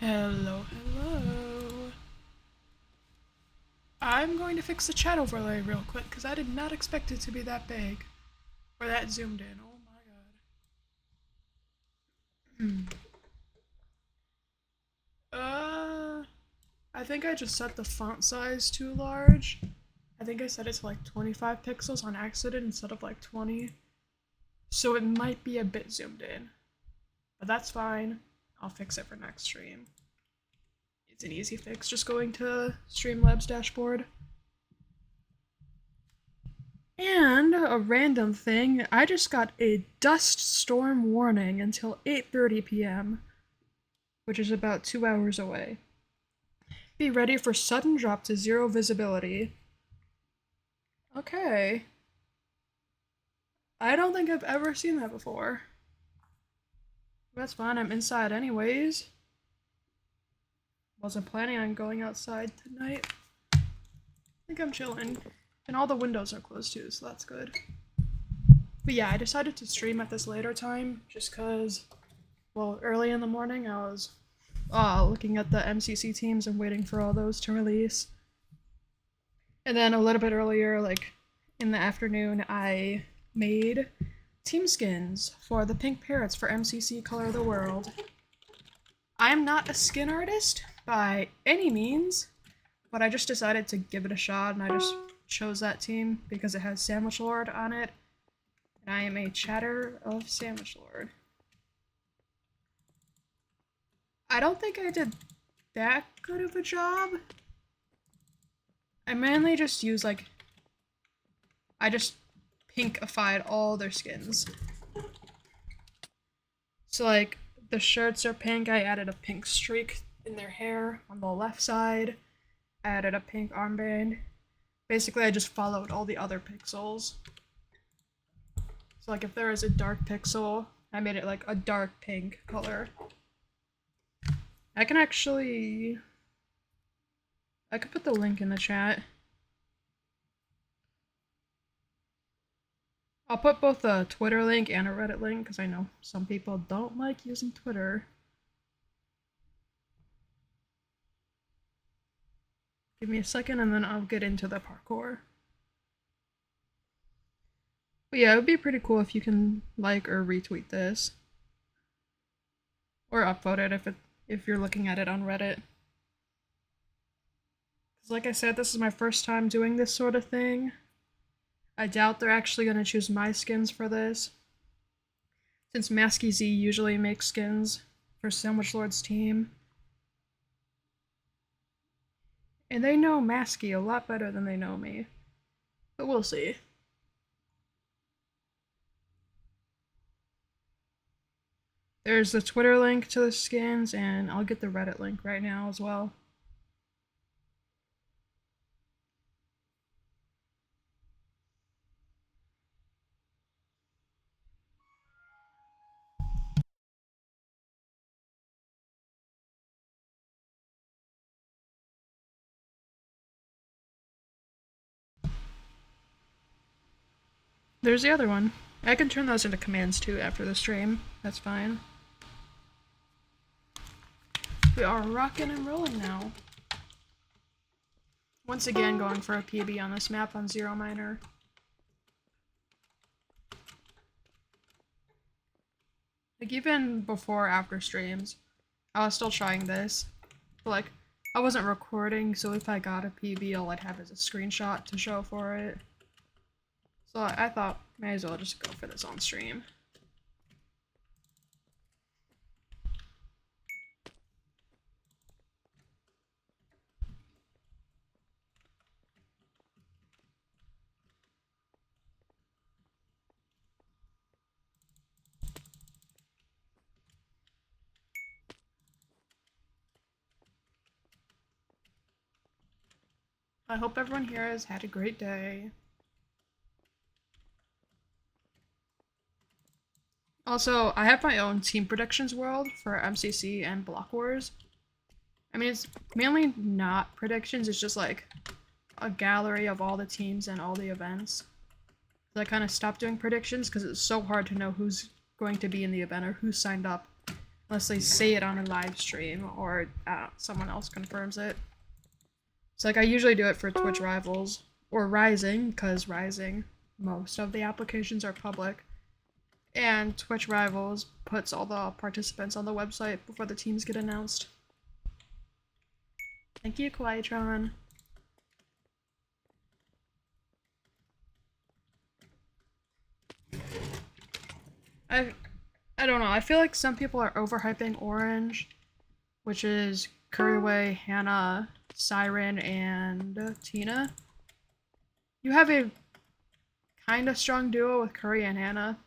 Hello, hello. I'm going to fix the chat overlay real quick because I did not expect it to be that big or that zoomed in. Oh my god. I think I just set the font size too large. I think I set it to like 25 pixels on accident instead of like 20. So it might be a bit zoomed in. But that's fine. I'll fix it for next stream. It's an easy fix, just going to Streamlabs dashboard. And a random thing, I just got a dust storm warning until 8:30 p.m., which is about 2 hours away. Be ready for sudden drop to 0 visibility. Okay. I don't think I've ever seen that before. That's fine, I'm inside anyways. Wasn't planning on going outside tonight. I think I'm chilling. And all the windows are closed too, so that's good. But yeah, I decided to stream at this later time just because, well, early in the morning I was looking at the MCC teams and waiting for all those to release. And then a little bit earlier, like in the afternoon, I made team skins for the pink parrots for MCC Color of the World. I am not a skin artist by any means, but I just decided to give it a shot and I just chose that team because it has Sandwich Lord on it. And I am a chatter of Sandwich Lord. I don't think I did that good of a job. I mainly just used I just pinkified all their skins. So like the shirts are pink, I added a pink streak in their hair on the left side. I added a pink armband. Basically I just followed all the other pixels. So like if there is a dark pixel, I made it like a dark pink color. I could put the link in the chat. I'll put both a Twitter link and a Reddit link because I know some people don't like using Twitter. Give me a second and then I'll get into the parkour. But yeah, it would be pretty cool if you can like or retweet this. Or upvote it if you're looking at it on Reddit. Because like I said, this is my first time doing this sort of thing. I doubt they're actually going to choose my skins for this. Since Masky Z usually makes skins for Sandwich Lord's team. And they know Masky a lot better than they know me. But we'll see. There's the Twitter link to the skins, and I'll get the Reddit link right now as well. There's the other one. I can turn those into commands too after the stream. That's fine. We are rocking and rolling now. Once again, going for a PB on this map on Zero Miner. Like, even before, after streams, I was still trying this. But, like, I wasn't recording, so if I got a PB, all I'd have is a screenshot to show for it. So I thought, may as well just go for this on stream. I hope everyone here has had a great day. Also, I have my own team predictions world for MCC and Block Wars. I mean, it's mainly not predictions, it's just like a gallery of all the teams and all the events. So I kind of stopped doing predictions because it's so hard to know who's going to be in the event or who signed up unless they say it on a live stream or someone else confirms it. So like I usually do it for Twitch Rivals or Rising, because Rising, most of the applications are public. And Twitch Rivals puts all the participants on the website before the teams get announced. Thank you, Quietron. I don't know, I feel like some people are overhyping Orange, which is Curryway, Hannah, Siren, and Tina. You have a kind of strong duo with Curry and Hannah.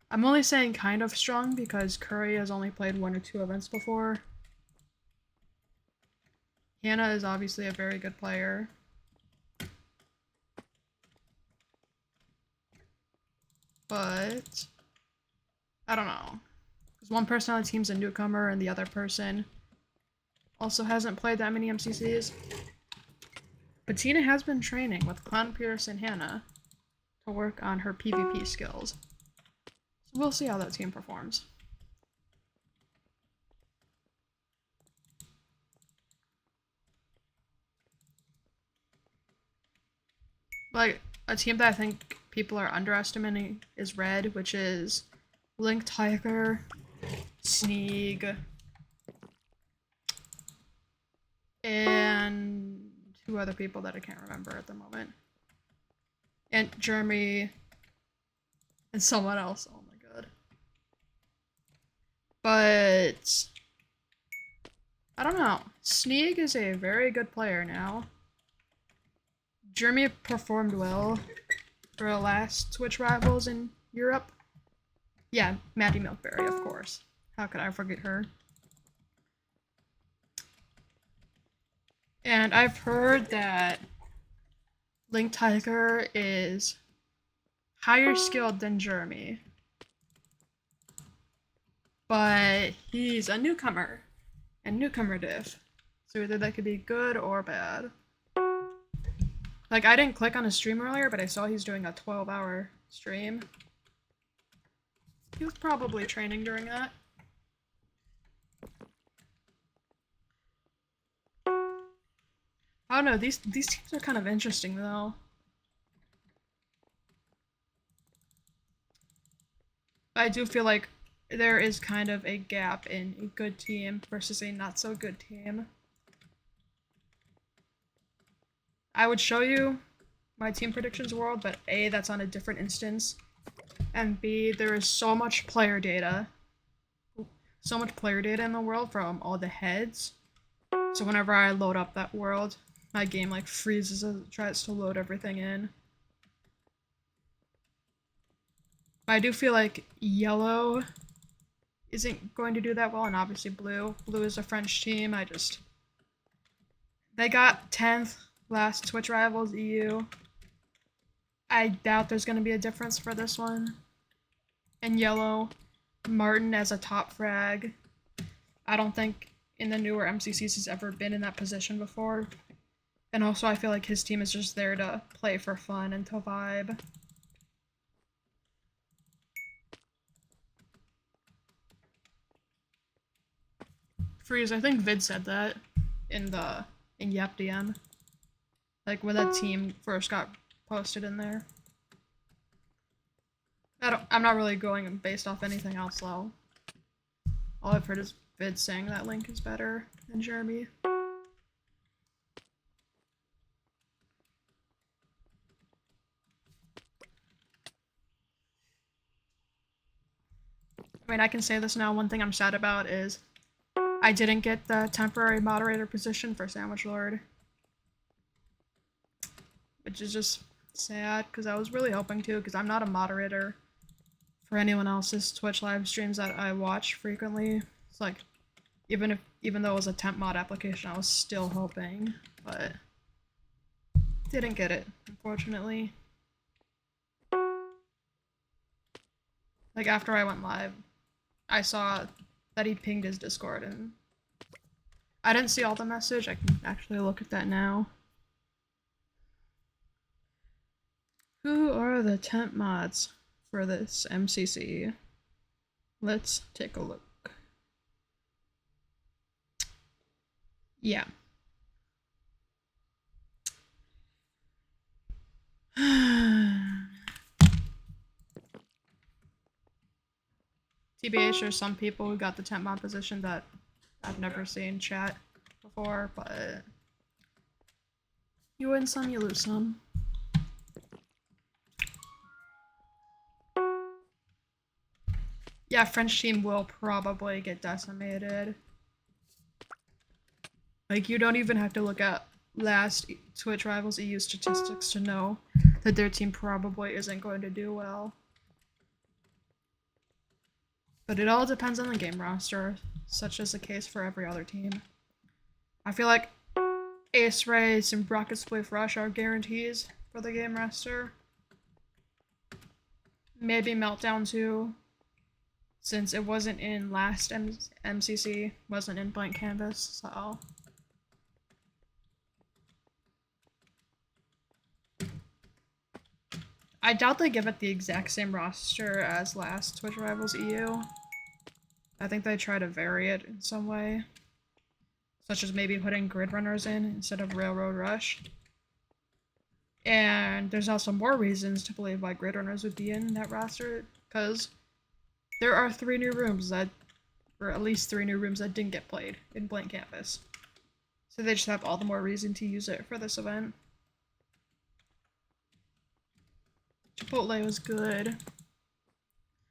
I'm only saying kind of strong because Curry has only played 1 or 2 events before. Hannah is obviously a very good player. But I don't know. Because one person on the team's a newcomer and the other person also hasn't played that many MCCs. But Tina has been training with Clown Pierce and Hannah to work on her PvP skills. So we'll see how that team performs. Like, a team that I think people are underestimating is Red, which is Link Tiger, Sneeg, and 2 other people that I can't remember at the moment. And Jeremy and someone else. Oh my god. But I don't know. Sneeg is a very good player now. Jeremy performed well for the last Twitch Rivals in Europe. Yeah, Maddie Milkberry, of course. How could I forget her? And I've heard that Link Tiger is higher skilled than Jeremy. But he's a newcomer. And newcomer diff. So either that could be good or bad. Like, I didn't click on his stream earlier, but I saw he's doing a 12-hour stream. He was probably training during that. I don't know, these teams are kind of interesting, though. I do feel like there is kind of a gap in a good team versus a not-so-good team. I would show you my team predictions world, but A, that's on a different instance, and B, there is so much player data in the world from all the heads, so whenever I load up that world, my game like freezes as it tries to load everything in. But I do feel like yellow isn't going to do that well, and obviously blue. Blue is a French team. They got 10th last Twitch Rivals EU. I doubt there's going to be a difference for this one. And yellow, Martin as a top frag. I don't think in the newer MCCs he's ever been in that position before. And also I feel like his team is just there to play for fun and to vibe. Freeze, I think Vid said that in Yap DM. Like when that team first got posted in there. I'm not really going based off anything else though. All I've heard is Vid saying that Link is better than Jeremy. I mean, I can say this now, one thing I'm sad about is I didn't get the temporary moderator position for Sandwich Lord. Which is just sad, because I was really hoping to, because I'm not a moderator for anyone else's Twitch live streams that I watch frequently. It's like, even though it was a temp mod application, I was still hoping, but didn't get it, unfortunately. Like, after I went live, I saw that he pinged his Discord, and I didn't see all the message. I can actually look at that now. Who are the temp mods for this MCC? Let's take a look. Yeah. TBH, there's some people who got the temp mod position that I've never seen chat before, but you win some, you lose some. Yeah, French team will probably get decimated. Like, you don't even have to look at last Twitch Rivals EU statistics to know that their team probably isn't going to do well. But it all depends on the game roster, such as the case for every other team. I feel like Ace Race and Rocket Spliff Rush are guarantees for the game roster. Maybe Meltdown too, since it wasn't in last MCC, wasn't in Blank Canvas, so. I doubt they give it the exact same roster as last Twitch Rivals EU. I think they try to vary it in some way, such as maybe putting grid runners in instead of Railroad Rush. And there's also more reasons to believe why grid runners would be in that roster, because there are 3 new rooms that, or at least 3 new rooms that didn't get played in Blank Canvas. So they just have all the more reason to use it for this event. Chipotle was good.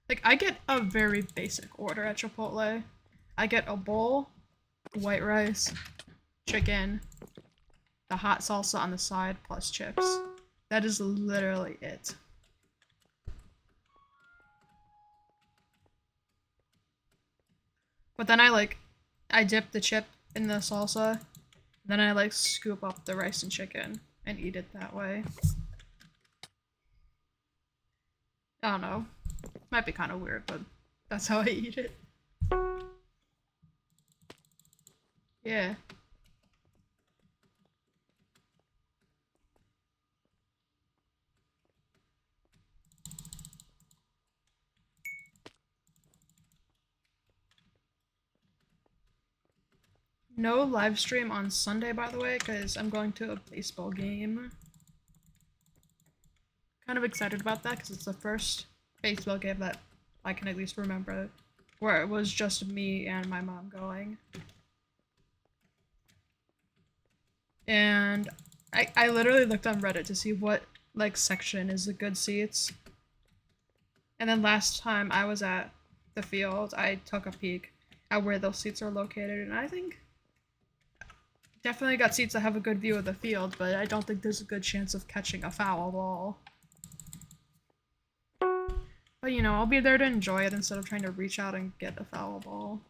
Like, I get a very basic order at Chipotle. I get a bowl, white rice, chicken, the hot salsa on the side, plus chips. That is literally it. But then I dip the chip in the salsa, then I scoop up the rice and chicken and eat it that way. I don't know. Might be kind of weird, but that's how I eat it. Yeah. No live stream on Sunday, by the way, because I'm going to a baseball game. Kind of excited about that, because it's the first baseball game that I can at least remember where it was just me and my mom going. And I literally looked on Reddit to see what section is the good seats. And then last time I was at the field, I took a peek at where those seats are located, and I think definitely got seats that have a good view of the field, but I don't think there's a good chance of catching a foul ball. But you know, I'll be there to enjoy it instead of trying to reach out and get a foul ball.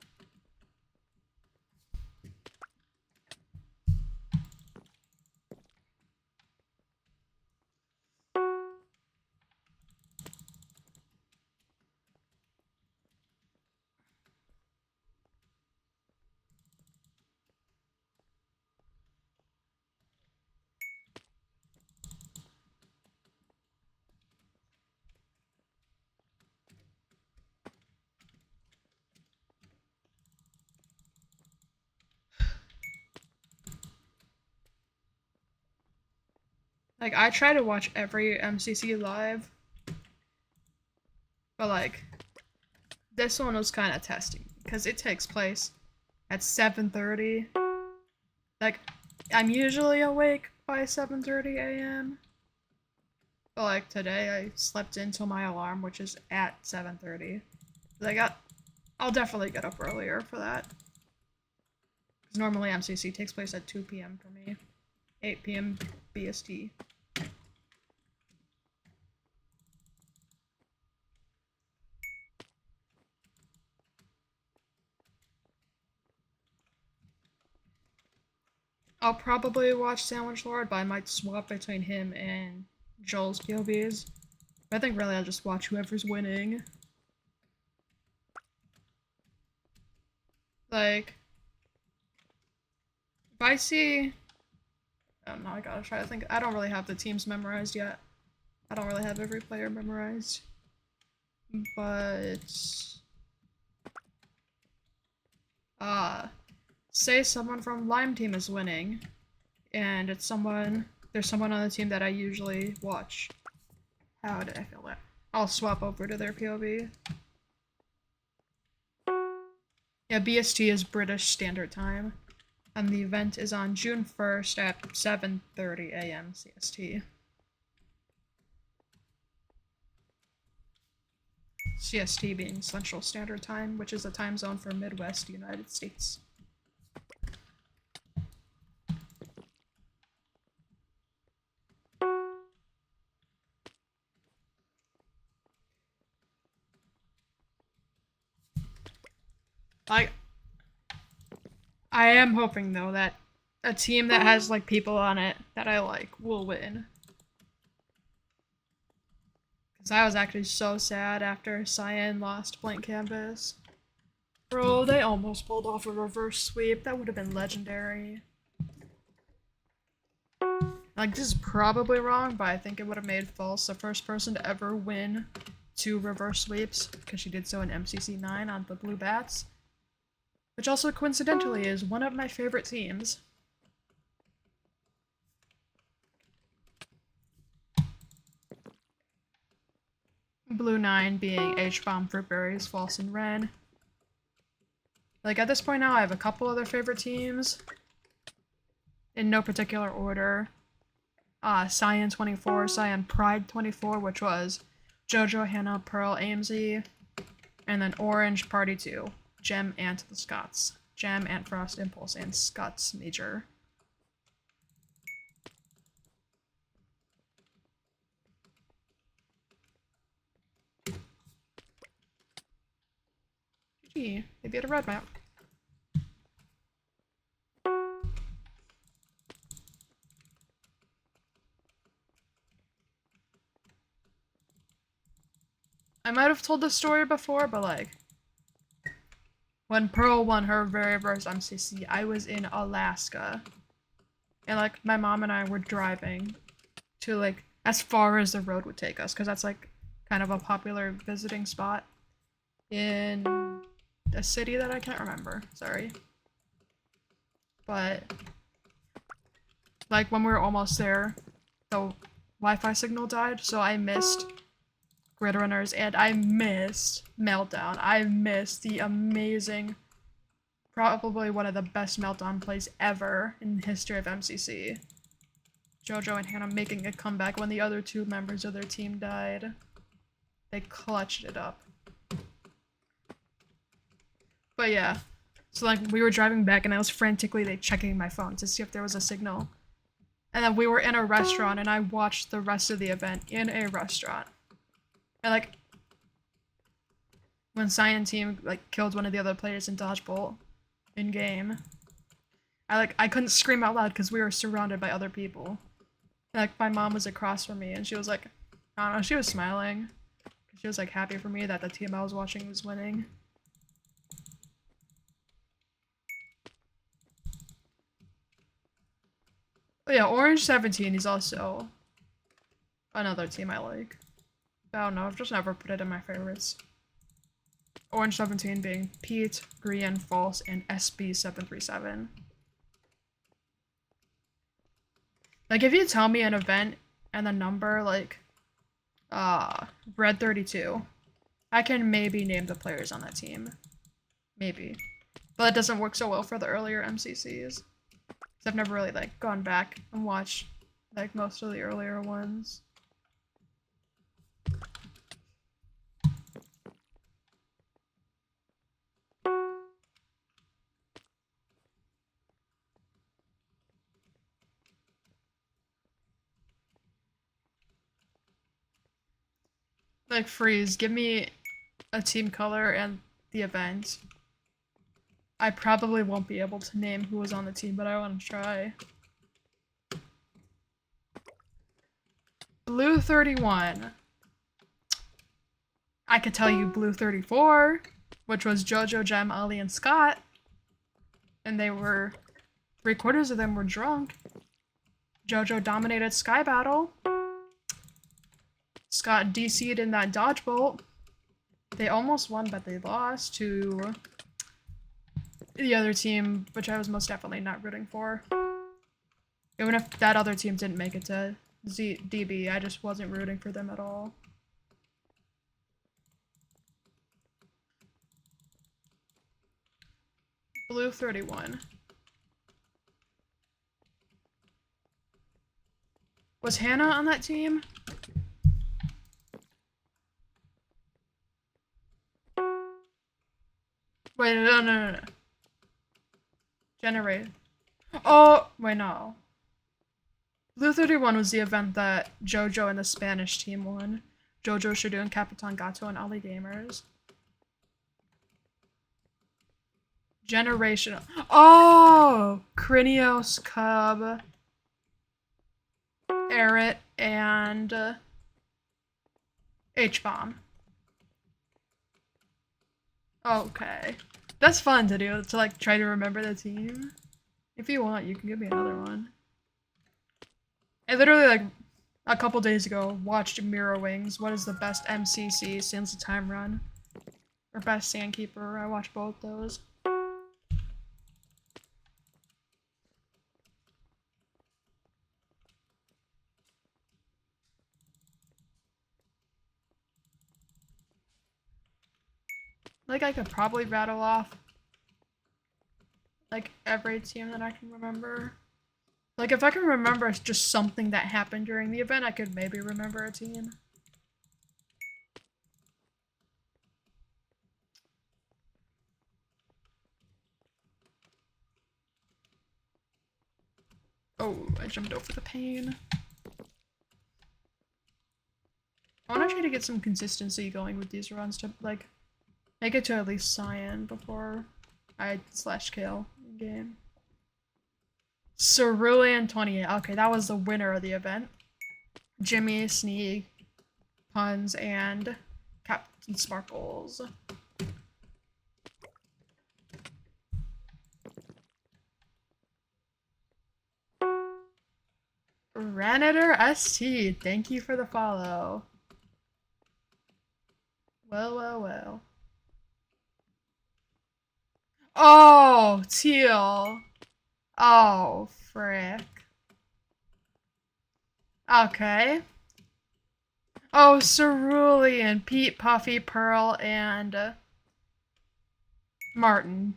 Like, I try to watch every MCC live, but this one was kind of testing because it takes place at 7:30. Like, I'm usually awake by 7:30 a.m. But today I slept until my alarm, which is at 7:30. I'll definitely get up earlier for that. Because normally MCC takes place at 2 p.m. for me. 8 p.m. BST. I'll probably watch Sandwich Lord, but I might swap between him and Joel's POVs. But I think really I'll just watch whoever's winning. If I see... I don't know, I gotta try to think. I don't really have the teams memorized yet. I don't really have every player memorized. But... say someone from Lime Team is winning, and there's someone on the team that I usually watch. How did I feel that? I'll swap over to their POV. Yeah, BST is British Standard Time, and the event is on June 1st at 7:30 a.m. CST. CST being Central Standard Time, which is a time zone for Midwest United States. I am hoping though that a team that has like people on it that I like will win. Because I was actually so sad after Cyan lost Blank Canvas. Bro, they almost pulled off a reverse sweep. That would have been legendary. Like, this is probably wrong, but I think it would have made False the first person to ever win 2 reverse sweeps, because she did so in MCC 9 on the Blue Bats. Which also coincidentally is one of my favorite teams. Blue 9 being H-Bomb, Fruitberries, False, and Ren. Like, at this point now, I have a couple other favorite teams. In no particular order. Cyan 24, Cyan Pride 24, which was JoJo, Hannah, Pearl, AMZ. And then Orange Party 2, Gem, and the Scots. Gem, Ant Frost, Impulse, and Scots Major. GG, maybe at a red map. I might have told this story before, but like, when Pearl won her very first MCC, I was in Alaska. And like, my mom and I were driving to like, as far as the road would take us, because that's like kind of a popular visiting spot in a city that I can't remember, sorry. But like, when we were almost there, the Wi-Fi signal died, so I missed Grid Runners, and I missed Meltdown. I missed the amazing, probably one of the best Meltdown plays ever in the history of MCC. JoJo and Hannah making a comeback when the other 2 members of their team died. They clutched it up. But yeah, so like, we were driving back and I was frantically like checking my phone to see if there was a signal. And then we were in a restaurant and I watched the rest of the event in a restaurant. And like, when Cyan team like killed one of the other players in Dodgeball in game, I couldn't scream out loud because we were surrounded by other people. And, like, my mom was across from me and she was like, I don't know, she was smiling. She was like happy for me that the team I was watching was winning. But yeah, Orange 17 is also another team I like. I don't know, I've just never put it in my favorites. Orange 17 being Pete, Grian, False, and SB737. Like, if you tell me an event and the number, like, Red 32, I can maybe name the players on that team. Maybe. But it doesn't work so well for the earlier MCCs. Because I've never really, like, gone back and watched, like, most of the earlier ones. Like, Freeze, give me a team color and the event. I probably won't be able to name who was on the team, but I want to try. Blue 31. I could tell you Blue 34, which was JoJo, Gem, Ali, and Scott. And they were... 3/4 of them were drunk. JoJo dominated Sky Battle. Scott DC'd in that dodge bolt. They almost won, but they lost to the other team, which I was most definitely not rooting for. Even if that other team didn't make it to DB, I just wasn't rooting for them at all. Blue 31. Was Hannah on that team? Wait, no. Generate. Oh, wait, no. Blue 31 was the event that JoJo and the Spanish team won. JoJo, Shadun, Capitan Gato, and Ali Gamers. Generational. Oh! Krinios, Cub, Eret, and H-Bomb. Okay. That's fun to do, to like try to remember the team. If you want, you can give me another one. I literally, like, a couple days ago, watched Mirror Wings. What is the best MCC since the time run? Or best Sandkeeper. I watched both those. Like, I could probably rattle off, like, every team that I can remember. Like, if I can remember just something that happened during the event, I could maybe remember a team. Oh, I jumped over the pane. I want to try to get some consistency going with these runs to, like, make it to at least Cyan before I slash kill in game. Cerulean 28. Okay, that was the winner of the event. Jimmy, Sneak, Puns, and Captain Sparkles. Ranator ST, thank you for the follow. Well. Oh, Teal. Oh, frick. Okay. Oh, Cerulean, Pete, Puffy, Pearl, and Martin.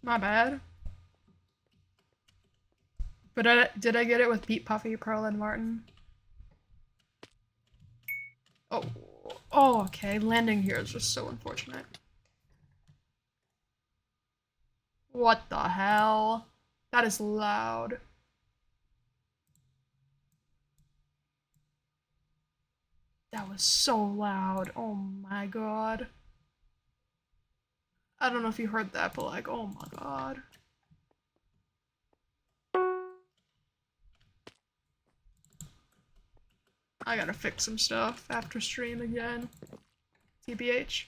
My bad. But did I get it with Pete, Puffy, Pearl, and Martin? Oh, okay. Landing here is just so unfortunate. What the hell? That is loud. That was so loud. Oh my god. I don't know if you heard that, but like, oh my god. I gotta fix some stuff after stream again. TBH.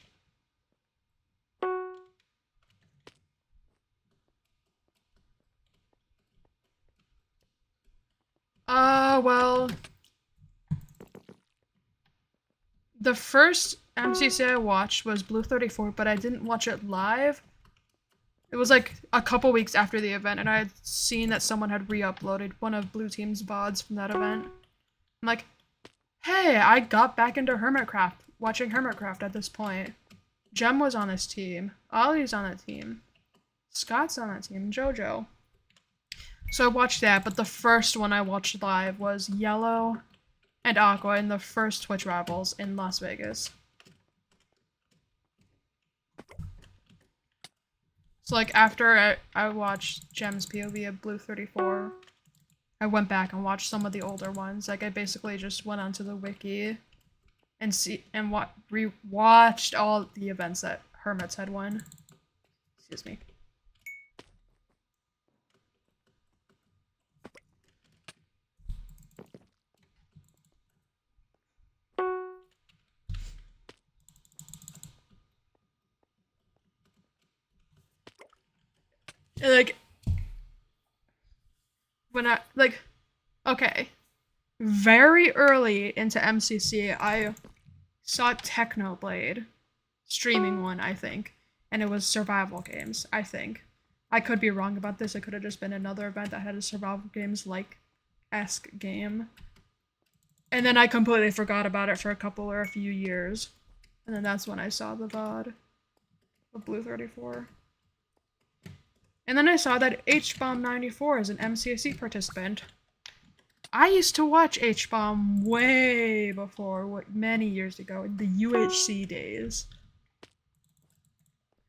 Well, the first MCC I watched was Blue 34, but I didn't watch it live. It was like a couple weeks after the event, and I had seen that someone had re-uploaded one of Blue Team's VODs from that event. I'm like, hey, I got back into Hermitcraft, watching Hermitcraft at this point. Jem was on this team. Ollie's on that team. Scott's on that team. JoJo. So I watched that, but the first one I watched live was Yellow and Aqua in the first Twitch Rivals in Las Vegas. So like after I watched Jem's POV of Blue 34, I went back and watched some of the older ones. Like I basically just went onto the wiki and rewatched all the events that Hermits had won. Excuse me. Like, when I, okay, very early into MCC, saw Technoblade streaming one, I think, and it was survival games, I think. I could be wrong about this. It could have just been another event that had a survival games like esque game. And then I completely forgot about it for a couple or a few years. And then that's when I saw the VOD of Blue 34. And then I saw that HBomb94 is an MCSC participant. I used to watch HBomb way before, many years ago, in the UHC days.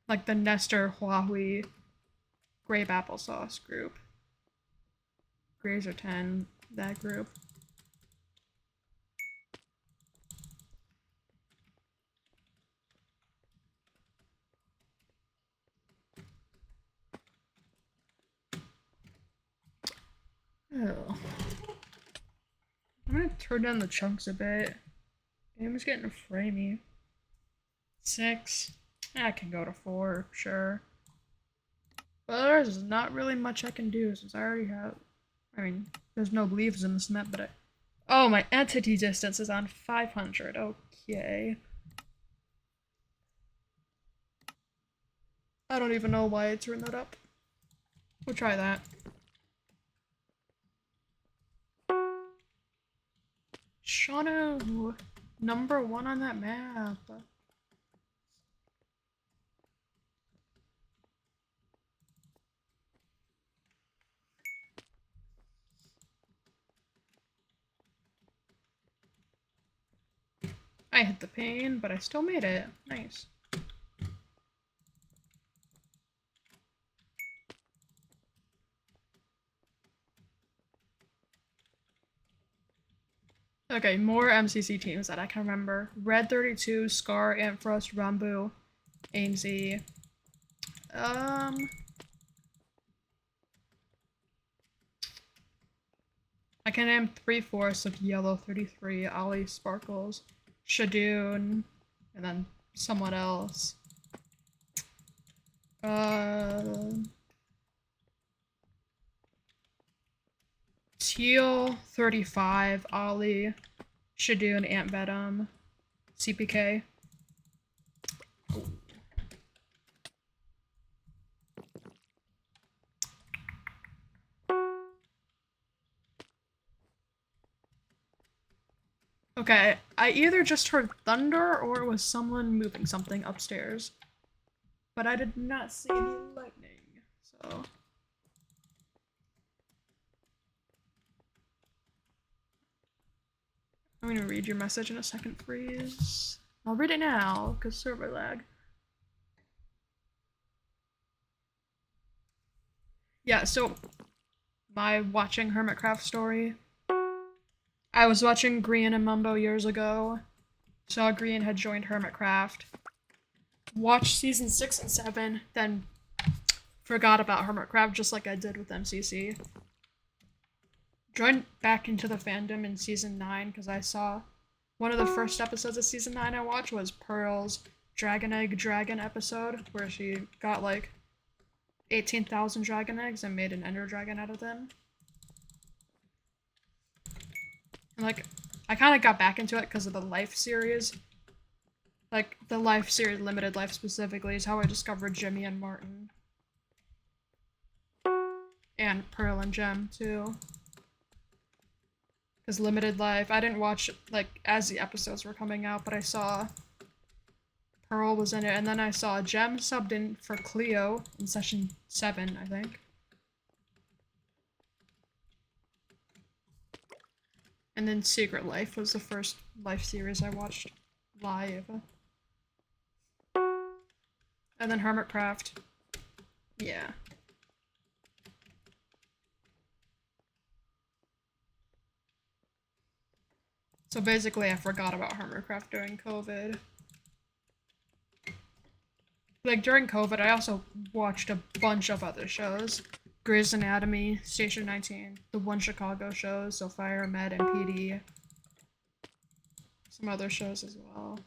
Like the Nestor Huawei Grape Applesauce group. Grazer 10, that group. Oh. I'm gonna turn down the chunks a bit. Game's getting framey. 6. I can go to 4, sure. But there's not really much I can do since I already have. I mean, there's no leaves in this map, but oh, my entity distance is on 500. Okay. I don't even know why I turned that up. We'll try that. Shano, number 1 on that map. I hit the pane, but I still made it. Nice. Okay, more MCC teams that I can remember. Red 32, Scar, Antfrost, Rambu, ANZ. I can name 3/4 of Yellow 33, Ollie Sparkles, Shadoon, and then someone else. Teal 35, Ollie, Shadoon, Ant Venom, CPK. Okay, I either just heard thunder or it was someone moving something upstairs. But I did not see any lightning, so. I'm gonna read your message in a second, please. I'll read it now, because server lag. Yeah, so my watching Hermitcraft story. I was watching Green and Mumbo years ago. Saw Green had joined Hermitcraft. Watched season 6 and 7, then forgot about Hermitcraft just like I did with MCC. Joined back into the fandom in season 9 because I saw one of the first episodes of season 9 I watched was Pearl's Dragon Egg Dragon episode, where she got like 18,000 dragon eggs and made an ender dragon out of them. And like, I kind of got back into it because of the Life series. Like, the Life series, Limited Life specifically, is how I discovered Jimmy and Martin. And Pearl and Gem, too. Because Limited Life, I didn't watch, like, as the episodes were coming out, but I saw Pearl was in it, and then I saw Gem subbed in for Cleo in session 7, I think. And then Secret Life was the first Life series I watched live. And then Hermitcraft. Yeah. So basically I forgot about Hermitcraft during COVID. Like, during COVID, I also watched a bunch of other shows. Grey's Anatomy, Station 19, the One Chicago shows, so Fire, Med, and PD. Some other shows as well.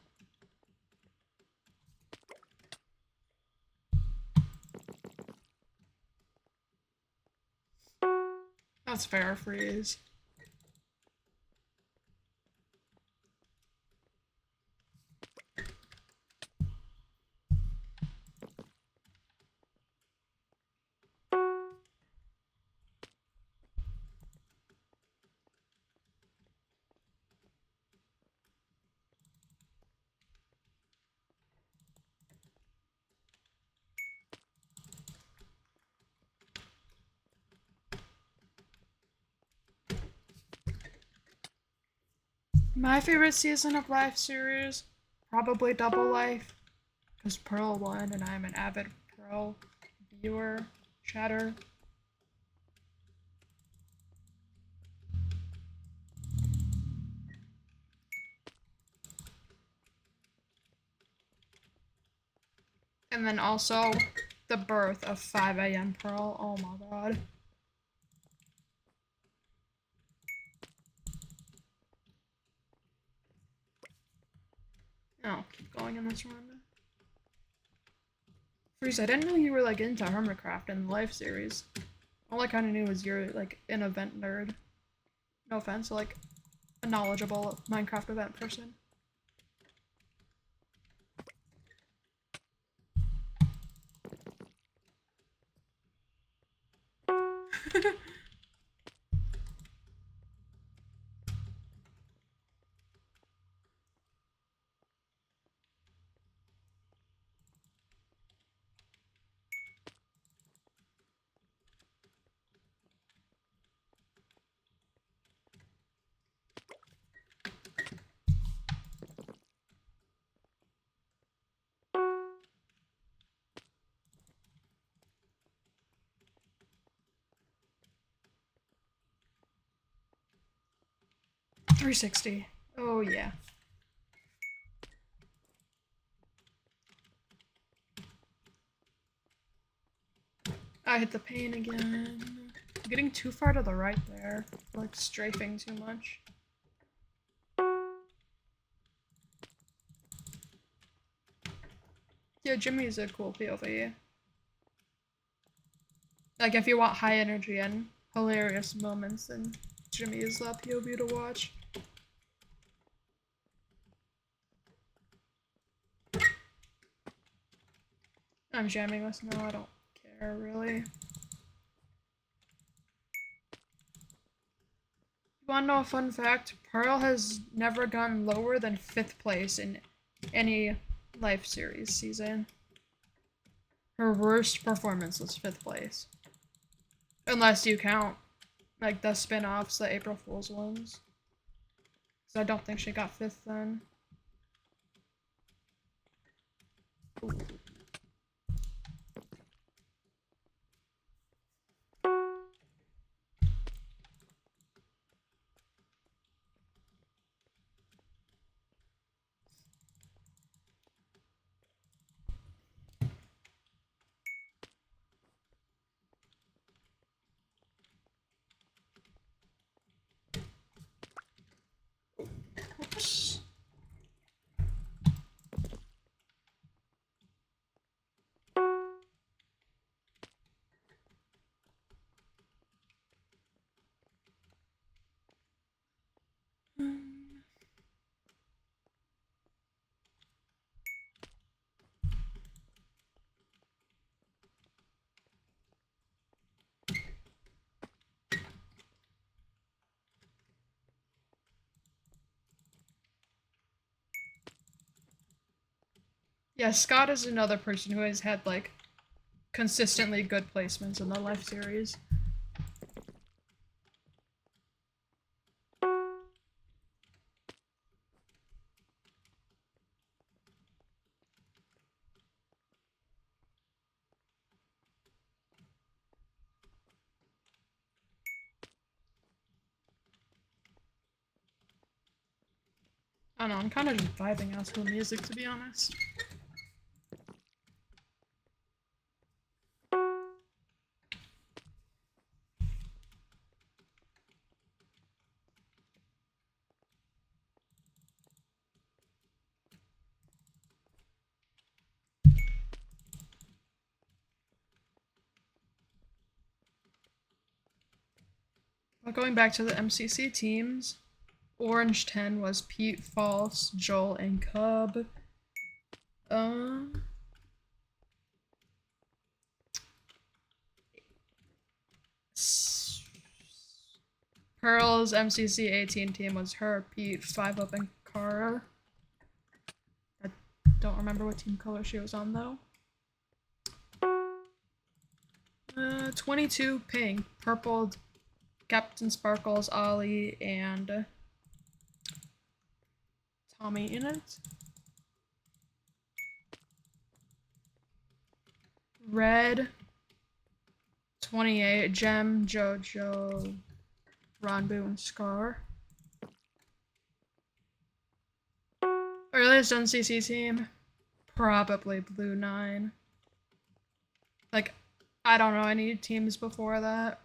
That's fair, Freeze. My favorite season of Life series, probably Double Life, because Pearl won and I'm an avid Pearl viewer, chatter. And then also the birth of 5 a.m. Pearl. Oh my god. Oh, keep going in this run. Freeze, I didn't know you were like into Hermitcraft in the Life series. All I kind of knew was you're like an event nerd. No offense, like a knowledgeable Minecraft event person. $360. Oh yeah. I hit the pane again. I'm getting too far to the right there. Like strafing too much. Yeah, Jimmy's a cool POV. Like if you want high energy and hilarious moments, then Jimmy is the POV to watch. I'm jamming this now, I don't care really. You wanna know a fun fact? Pearl has never gone lower than 5th place in any Life series season. Her worst performance was 5th place. Unless you count, like, the spin-offs, the April Fool's ones. Because I don't think she got 5th then. Ooh. Oops. Yeah, Scott is another person who has had, like, consistently good placements in the Life series. I don't know, I'm kind of just vibing out to the music, to be honest. Well, going back to the MCC teams, Orange 10 was Pete, False, Joel, and Cub. Pearl's MCC 18 team was her, Pete, 5 Up, and Kara. I don't remember what team color she was on though. 22 pink, purple, Captain Sparkles, Ollie, and Tommy in it. Red 28, Gem, Jojo, Ranbu, and Scar. Earliest NCC team? Probably Blue 9. Like, I don't know any teams before that.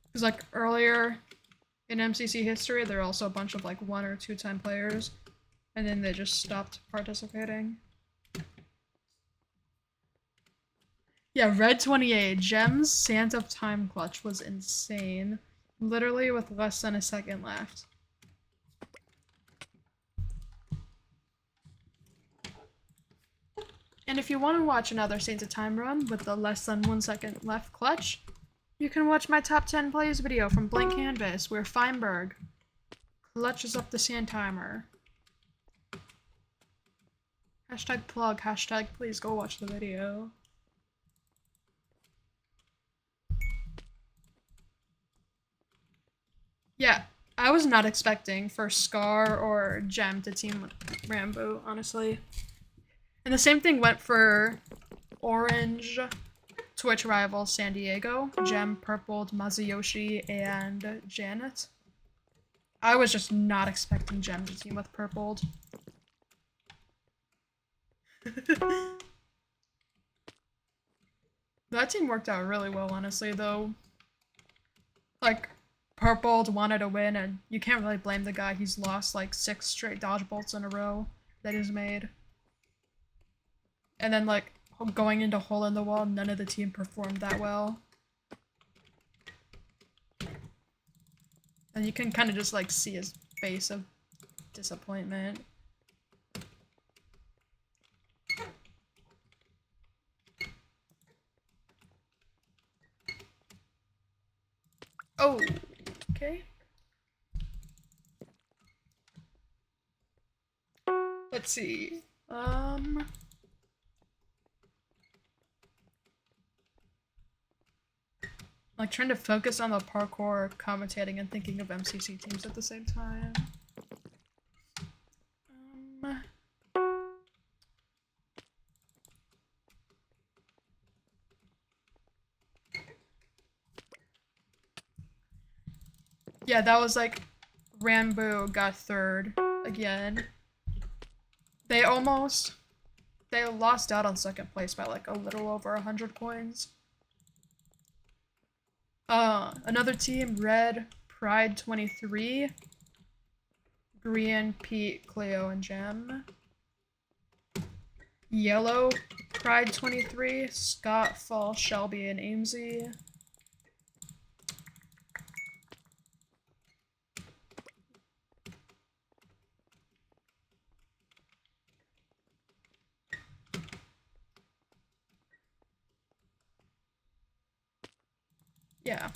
Because, like, earlier in MCC history, there are also a bunch of, like, 1 or 2 time players. And then they just stopped participating. Yeah, Red 28, Gem's Santa time clutch was insane. Literally with less than a second left. And if you want to watch another Santa time run with the less than 1 second left clutch, you can watch my top 10 plays video from Blank Canvas, where Feinberg clutches up the sand timer. Hashtag plug, hashtag please go watch the video. Yeah, I was not expecting for Scar or Gem to team with Rambo, honestly. And the same thing went for Orange, Twitch rival San Diego, Gem purpled Masayoshi, and Janet. I was just not expecting Gem to team with purpled. That team worked out really well, honestly, though. Like, purpled wanted to win, and you can't really blame the guy. He's lost like 6 straight dodge bolts in a row that he's made. And then, like, going into hole in the wall, none of the team performed that well. And you can kind of just, like, see his face of disappointment. Oh, okay. Let's see. Like, trying to focus on the parkour, commentating, and thinking of MCC teams at the same time. Yeah, that was like, Rambo got 3rd again. They lost out on 2nd place by like a little over 100 coins. Another team, Red, Pride 23, Green, Pete, Cleo, and Gem. Yellow, Pride 23, Scott, Fall, Shelby, and Amesy. Yeah.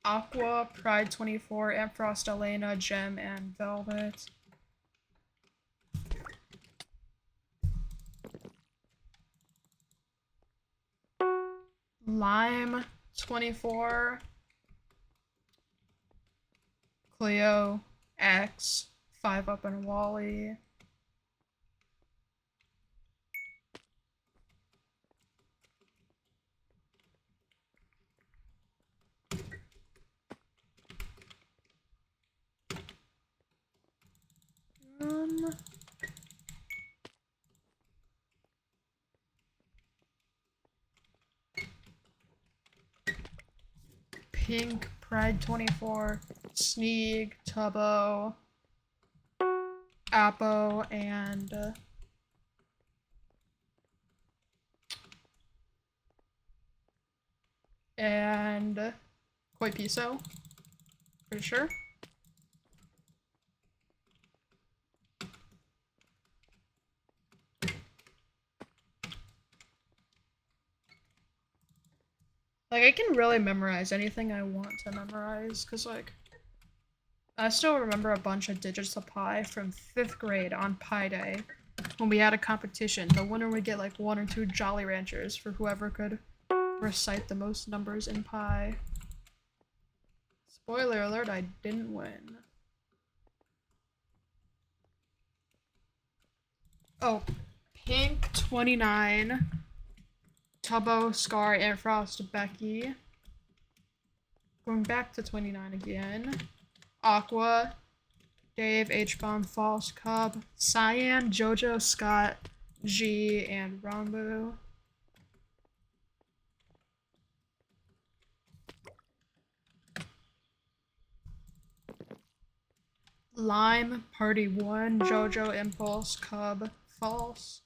Aqua, Pride 24, Ampfrost, Elena, Gem, and Velvet. Lime 24, Cleo, X, 5 Up, and Wally. Pink, Pride 24, Sneak, Tubbo, Appo, and Koi Piso. Pretty sure. Like, I can really memorize anything I want to memorize, because, like, I still remember a bunch of digits of pi from 5th grade on Pi Day, when we had a competition. The winner would get like 1 or 2 Jolly Ranchers for whoever could recite the most numbers in pi. Spoiler alert, I didn't win. Oh, Pink 29, Tubbo, Scar, and Frost, Becky. Going back to 29 again. Aqua, Dave, H-Bomb, False, Cub, Cyan, Jojo, Scott, G, and Rambo. Lime, Party 1, Jojo, Impulse, Cub, False.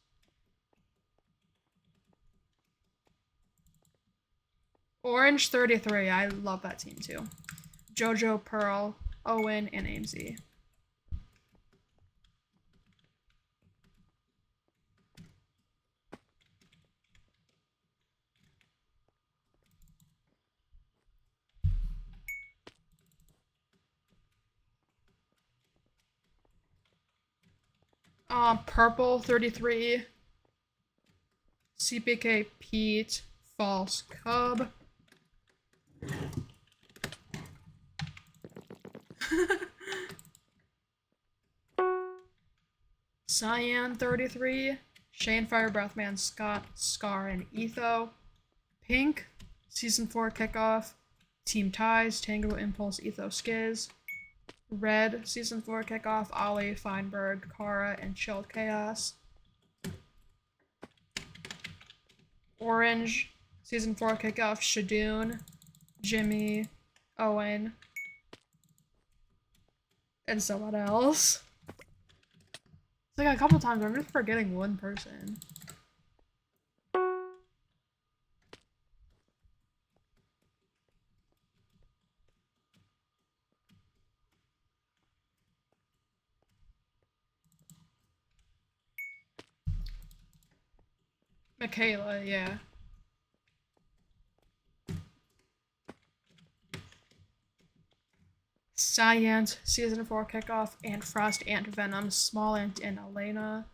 Orange 33, I love that team too. Jojo, Pearl, Owen, and AMZ. Purple 33, CPK, Pete, False, Cub. Cyan 33, Shane, Fire, Breathman, Scott, Scar, and Etho. Pink, Season 4 Kickoff, Team Ties, Tango, Impulse, Etho, Skiz. Red, Season 4 Kickoff, Ollie, Feinberg, Kara, and Chilled Chaos. Orange, Season 4 Kickoff, Shadoon, Jimmy, Owen, and someone else. It's like a couple times I'm just forgetting one person. Michaela, yeah. Science, Season 4 Kickoff, and Frost, Ant, Venom, Small Ant, and Elena.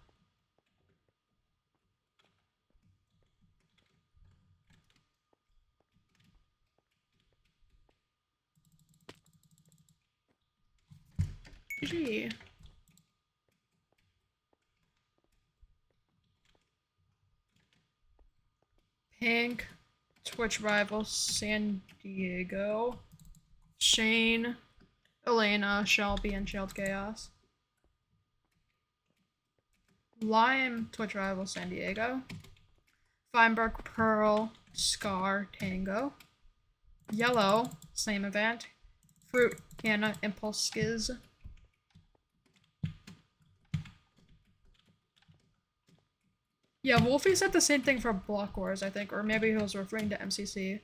GG. Pink, Twitch Rival, San Diego. Shane, Elena, Shelby, and Chilled Chaos. Lime, Twitch Rival, San Diego. Feinberg, Pearl, Scar, Tango. Yellow, same event. Fruit, Hannah, Impulse, Skiz. Yeah, Wolfie said the same thing for Block Wars, I think, or maybe he was referring to MCC.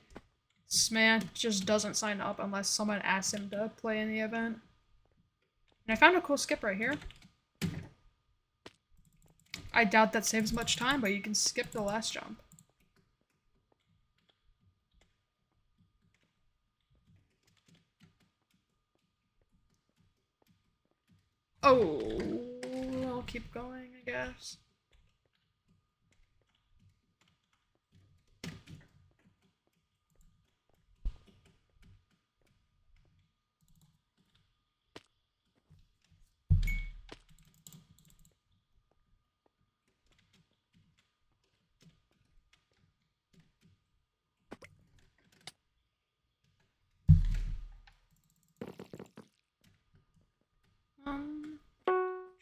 This man just doesn't sign up unless someone asks him to play in the event. And I found a cool skip right here. I doubt that saves much time, but you can skip the last jump. Oh, I'll keep going, I guess.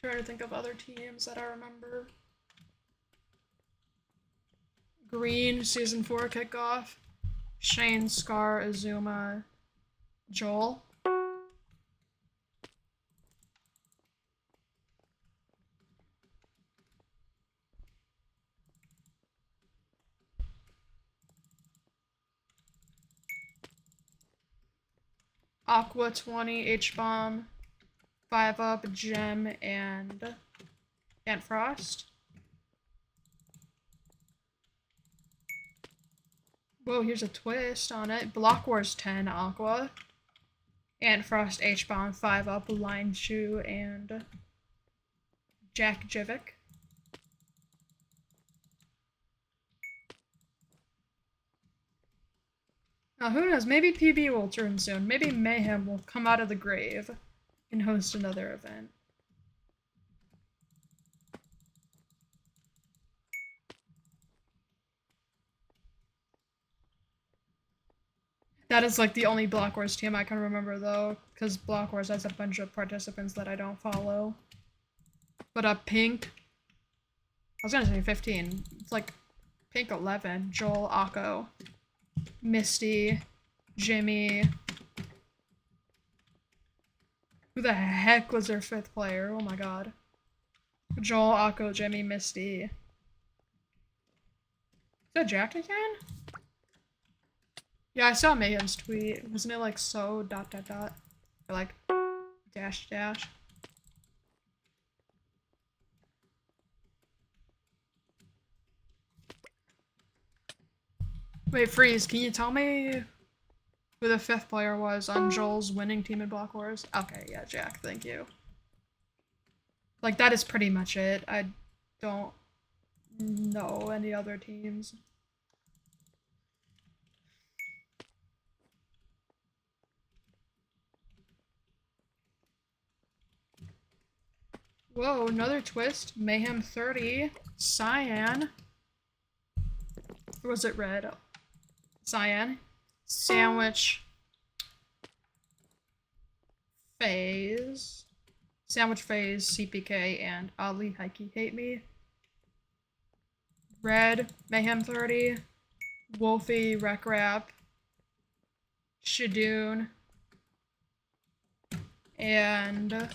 Trying to think of other teams that I remember. Green, Season 4 Kickoff. Shane, Scar, Azuma, Joel. Aqua 20, H-Bomb, 5 Up, Gem, and Ant Frost. Whoa, here's a twist on it. Block Wars 10, Aqua. Ant Frost, H-Bomb, 5 Up, Line Chew, and Jack Jivic. Now, who knows? Maybe PB will turn soon. Maybe Mayhem will come out of the grave and host another event. That is like the only Block Wars team I can remember though, because Block Wars has a bunch of participants that I don't follow. But Pink, I was gonna say 15. It's like Pink 11, Joel, Akko, Misty, Jimmy. Who the heck was their 5th player? Oh my god. Joel, Akko, Jimmy, Misty. Is that Jack again? Yeah, I saw Mayhem's tweet. Wasn't it like so ... Or like --. Wait, Freeze, can you tell me who the 5th player was on Joel's winning team in Block Wars? Okay, yeah, Jack, thank you. Like, that is pretty much it. I don't know any other teams. Whoa, another twist. Mayhem 30. Cyan. Or was it red? Cyan. Sandwich. FaZe. Sandwich FaZe, CPK, and Ali Heike Hate Me. Red, Mayhem 30. Wolfie, Rec Rap. Shadoon. And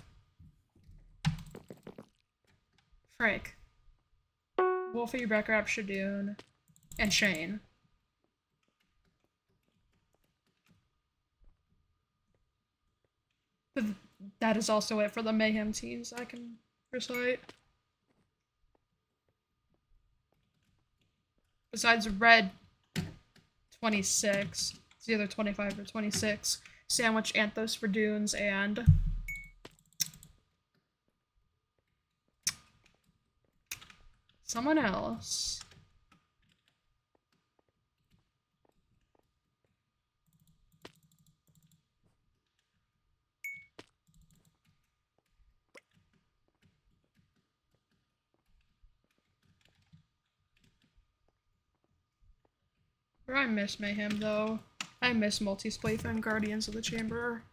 Frank. Wolfie, Rec Rap, Shadoon, and Shane. But that is also it for the Mayhem teams I can recite. Besides Red 26, it's either 25 or 26. Sandwich, Anthos for Dunes, and someone else. I miss Mayhem though. I miss Multisplayth and Guardians of the Chamber.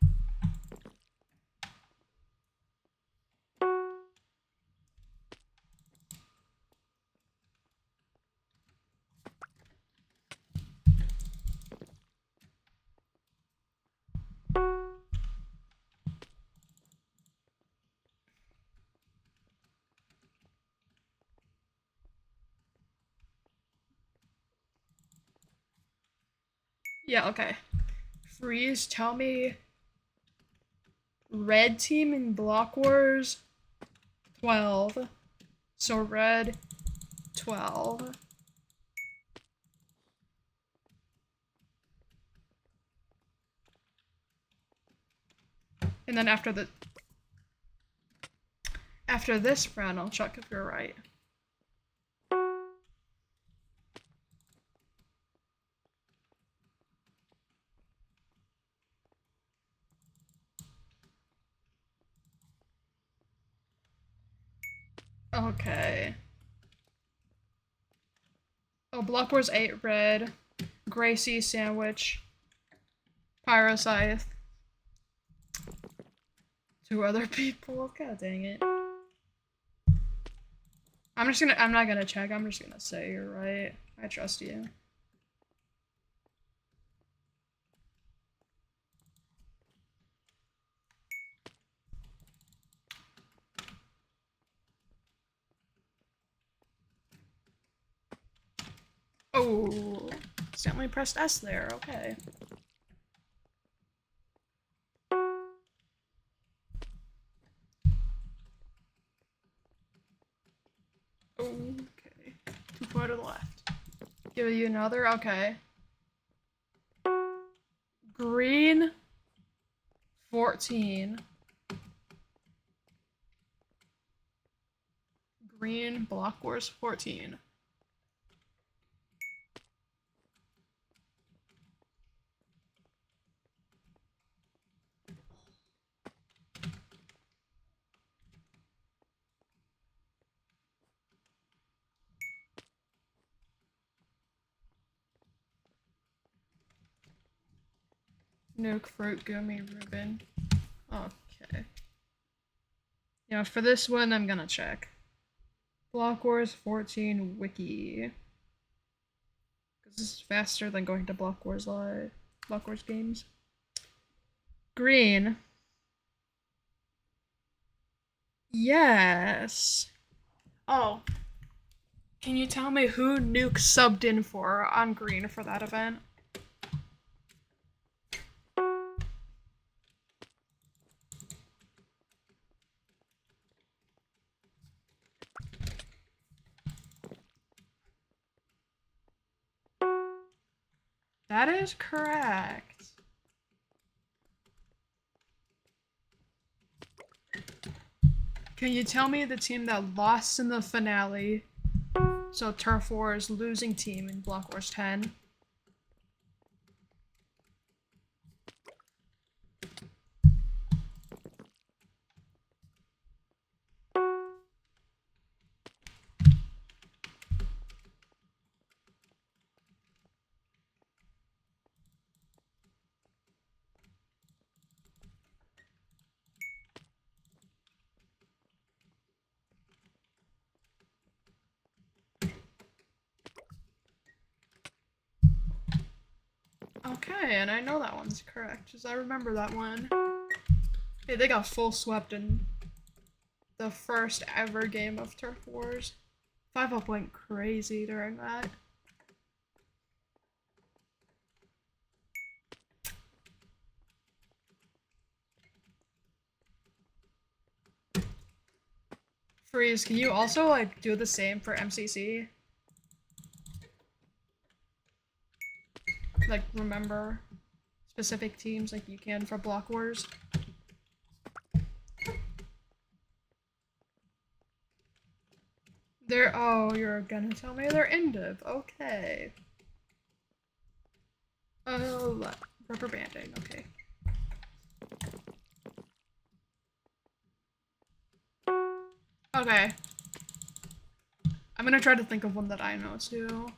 Yeah, okay. Freeze, tell me red team in Block Wars 12. So red 12. And then after this round, I'll check if you're right. Okay. Oh, Block Wars 8 red, Gracie, Sandwich, Pyroscythe, 2 other people. God dang it. I'm not gonna check, I'm just gonna say you're right. I trust you. Oh, accidentally pressed S there, okay. Okay, 2 far to the left. Give you another, okay. Green 14. Green Block Wars 14. Nuke fruit gummy ribbon. Okay. Yeah, for this one, I'm gonna check. Block Wars 14 wiki. Because this is faster than going to Block Wars Live. Block Wars games. Green. Yes. Oh. Can you tell me who Nuke subbed in for on Green for that event? That is correct. Can you tell me the team that lost in the finale? So Turf Wars losing team in Block Wars 10. Okay, and I know that one's correct, because I remember that one. Hey, they got full swept in the first ever game of Turf Wars. 5-Up went crazy during that. Freeze, can you also like do the same for MCC? Like remember specific teams like you can for Block Wars? Oh, you're gonna tell me they're Indiv. Okay. Oh, rubber banding, okay. Okay. I'm gonna try to think of one that I know too.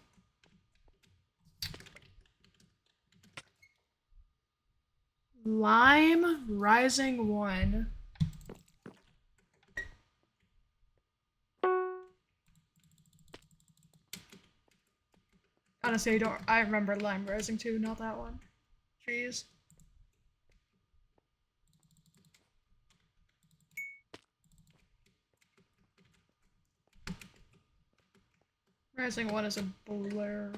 Lime Rising 1. Honestly, I remember Lime Rising 2, not that one. Jeez. Rising 1 is a blur.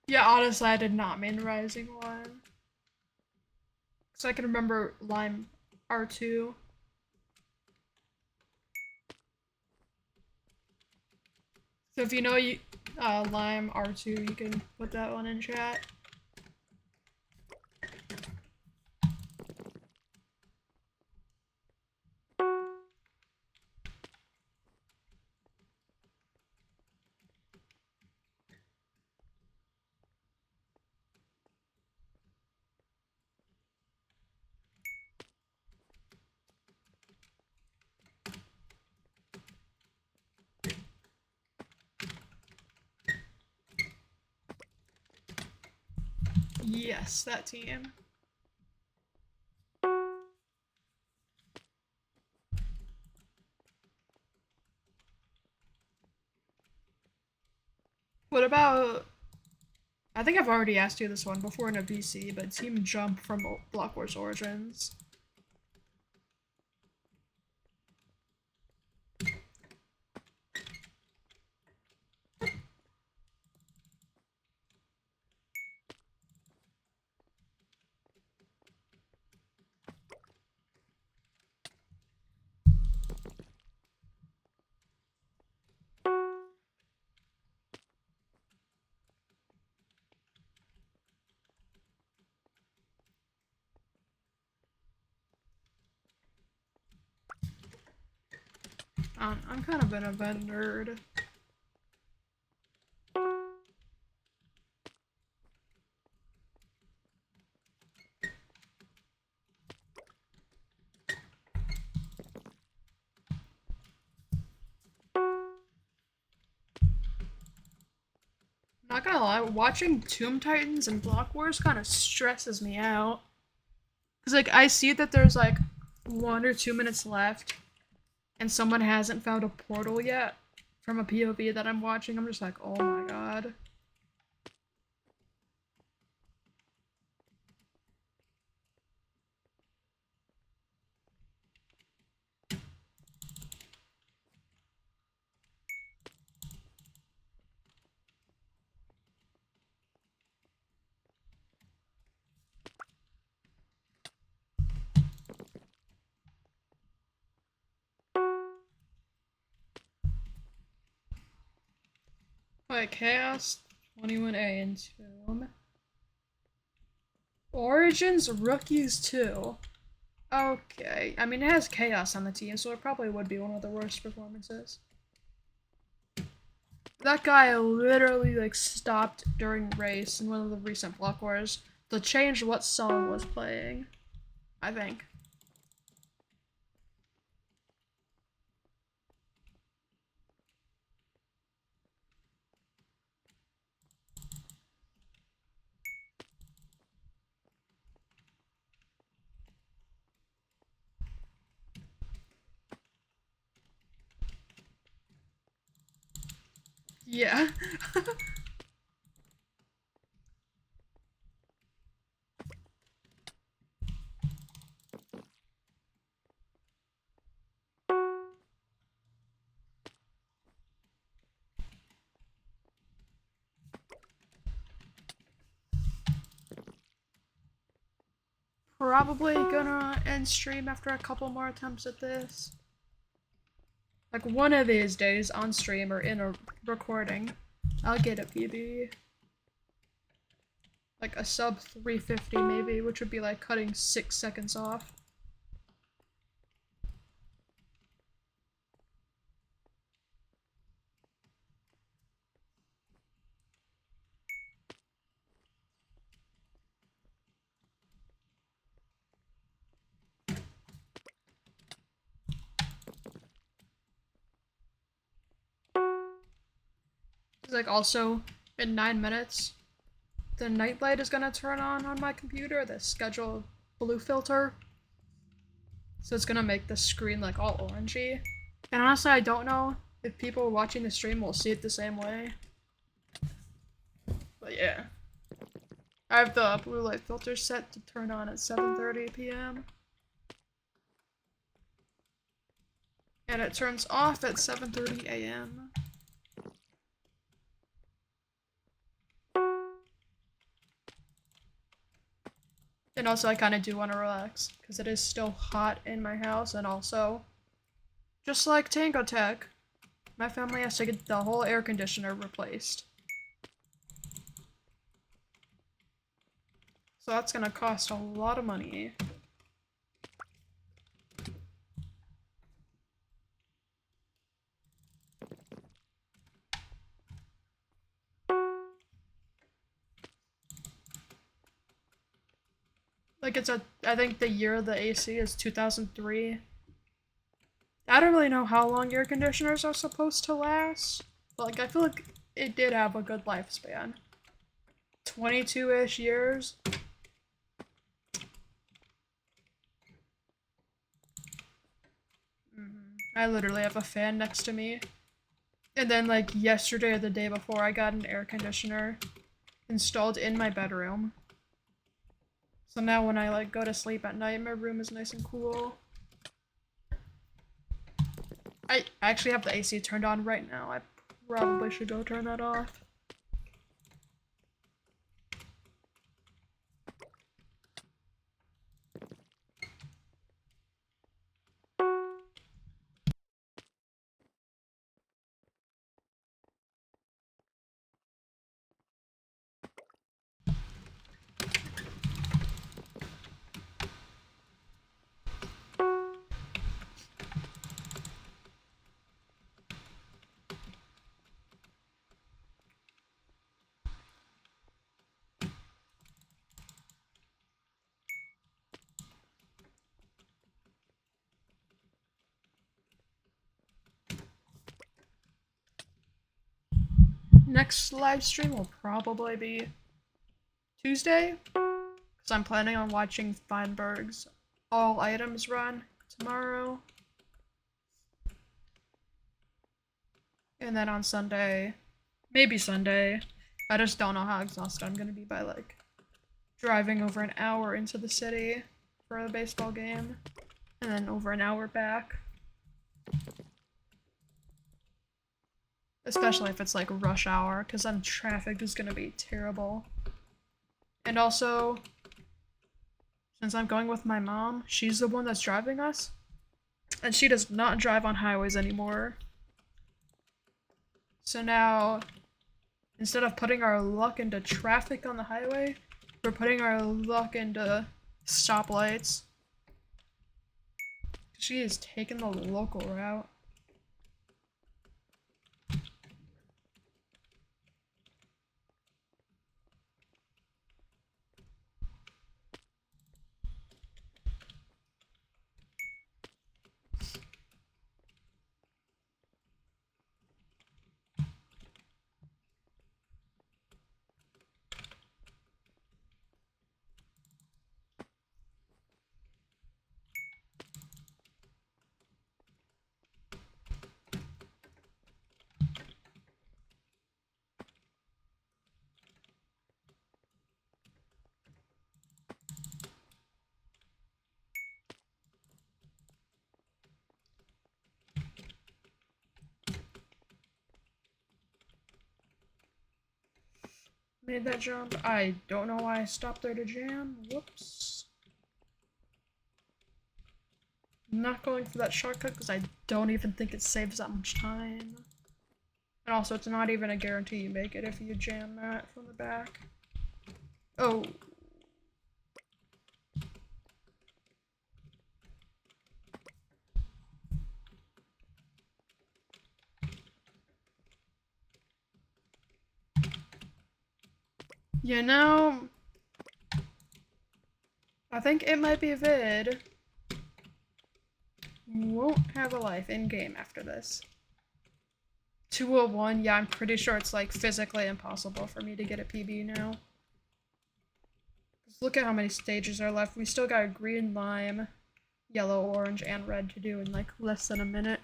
Yeah, honestly, I did not mean Rising 1. So I can remember Lime R2. So if you know Lime R2, you can put that one in chat. Yes, that team. What about... I think I've already asked you this one before in a VC, but Team Jump from Block Wars Origins. I'm kind of an event nerd. Not gonna lie, watching Tomb Titans and Block Wars kind of stresses me out. Cause like I see that there's like 1 or 2 minutes left, and someone hasn't found a portal yet from a POV that I'm watching. I'm just like, oh my god. Wait, Chaos 21A and Tomb. Origins Rookies 2. Okay. I mean, it has Chaos on the team, so it probably would be one of the worst performances. That guy literally, like, stopped during race in one of the recent Block Wars to change what song was playing. I think. Yeah. Probably gonna end stream after a couple more attempts at this. Like, one of these days on stream or in a recording, I'll get a PB. Like a sub 350 maybe, which would be like cutting 6 seconds off. It's like also in 9 minutes, the nightlight is gonna turn on my computer, the schedule blue filter. So it's gonna make the screen like all orangey. And honestly, I don't know if people watching the stream will see it the same way. But yeah. I have the blue light filter set to turn on at 7:30 p.m. And it turns off at 7:30 a.m. And also I kind of do want to relax, because it is still hot in my house, and also, just like Tango Tech, my family has to get the whole air conditioner replaced. So that's gonna cost a lot of money. Like I think the year of the AC is 2003. I don't really know how long air conditioners are supposed to last, but like I feel like it did have a good lifespan. 22-ish years. I literally have a fan next to me. And then like yesterday or the day before, I got an air conditioner installed in my bedroom. So now when I like go to sleep at night, my room is nice and cool. I actually have the AC turned on right now. I probably should go turn that off. next live stream will probably be Tuesday, because I'm planning on watching Feinberg's All Items run tomorrow. And then on Sunday, maybe Sunday, I just don't know how exhausted I'm gonna be by like driving over an hour into the city for a baseball game, and then over an hour back. Especially if it's like rush hour, because then traffic is gonna be terrible. And also, since I'm going with my mom, she's the one that's driving us, and she does not drive on highways anymore. So now, instead of putting our luck into traffic on the highway, we're putting our luck into stoplights. She is taking the local route. Made that jump. I don't know why I stopped there to jam. Whoops. Not going for that shortcut because I don't even think it saves that much time. And also, it's not even a guarantee you make it if you jam that from the back. Oh. You know, I think It Might Be a Vid won't have a life in-game after this. 201, yeah, I'm pretty sure it's like physically impossible for me to get a PB now. Just look at how many stages are left. We still got green, lime, yellow, orange, and red to do in like less than a minute.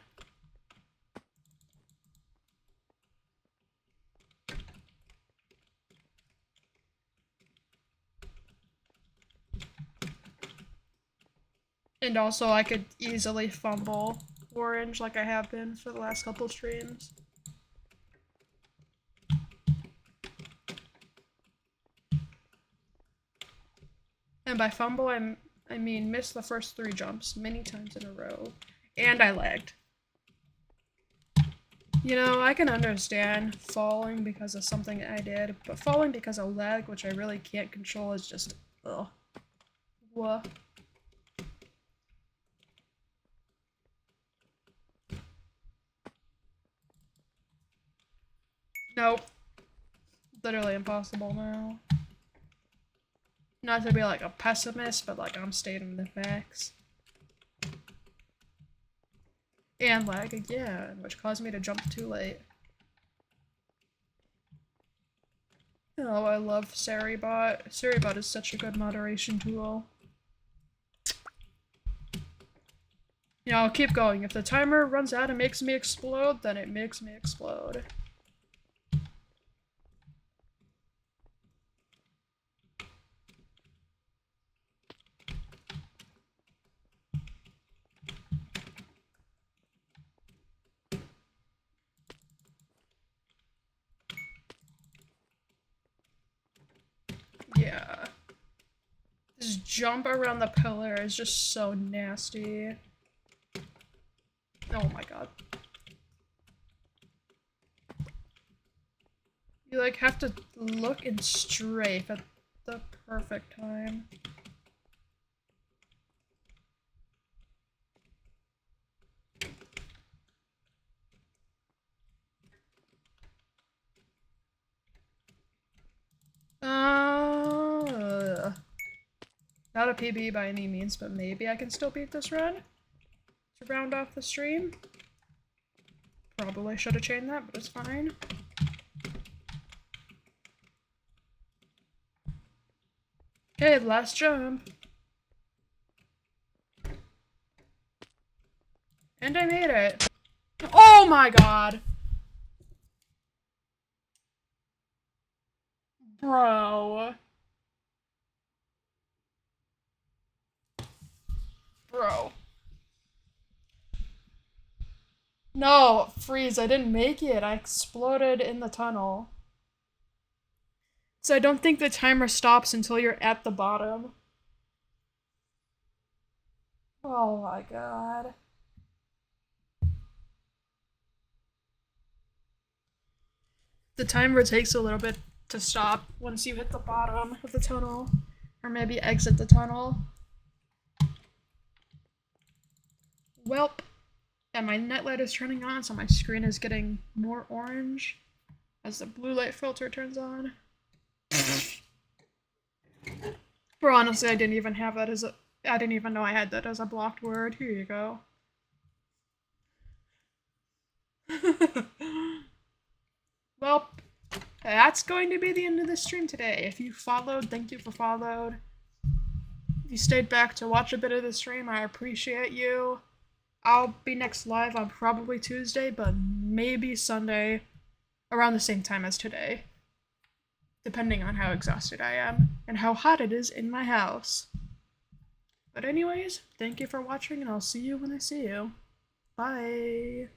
And also, I could easily fumble orange like I have been for the last couple streams. And by fumble, I mean miss the first 3 jumps many times in a row. And I lagged. You know, I can understand falling because of something I did, but falling because of lag, which I really can't control, is just, ugh. Wha? Nope. Literally impossible now. Not to be like a pessimist, but like I'm stating the facts. And lag again, which caused me to jump too late. Oh, I love Seribot. Seribot is such a good moderation tool. You know, I'll keep going. If the timer runs out and makes me explode, then it makes me explode. Yeah. This jump around the pillar is just so nasty. Oh my god. You like have to look and strafe at the perfect time. Not a PB by any means, but maybe I can still beat this run to round off the stream. Probably should have chained that, but it's fine. Okay, last jump. And I made it. Oh my god. Bro. Bro. No, freeze, I didn't make it. I exploded in the tunnel. So I don't think the timer stops until you're at the bottom. Oh my god. The timer takes a little bit to stop once you hit the bottom of the tunnel. Or maybe exit the tunnel. Welp. And my net light is turning on, so my screen is getting more orange as the blue light filter turns on. Bro, honestly, I didn't even have that as a. I didn't even know I had that as a blocked word. Here you go. Well, that's going to be the end of the stream today. If you followed, thank you for followed. If you stayed back to watch a bit of the stream, I appreciate you. I'll be next live on probably Tuesday, but maybe Sunday around the same time as today. Depending on how exhausted I am and how hot it is in my house. But anyways, thank you for watching and I'll see you when I see you. Bye.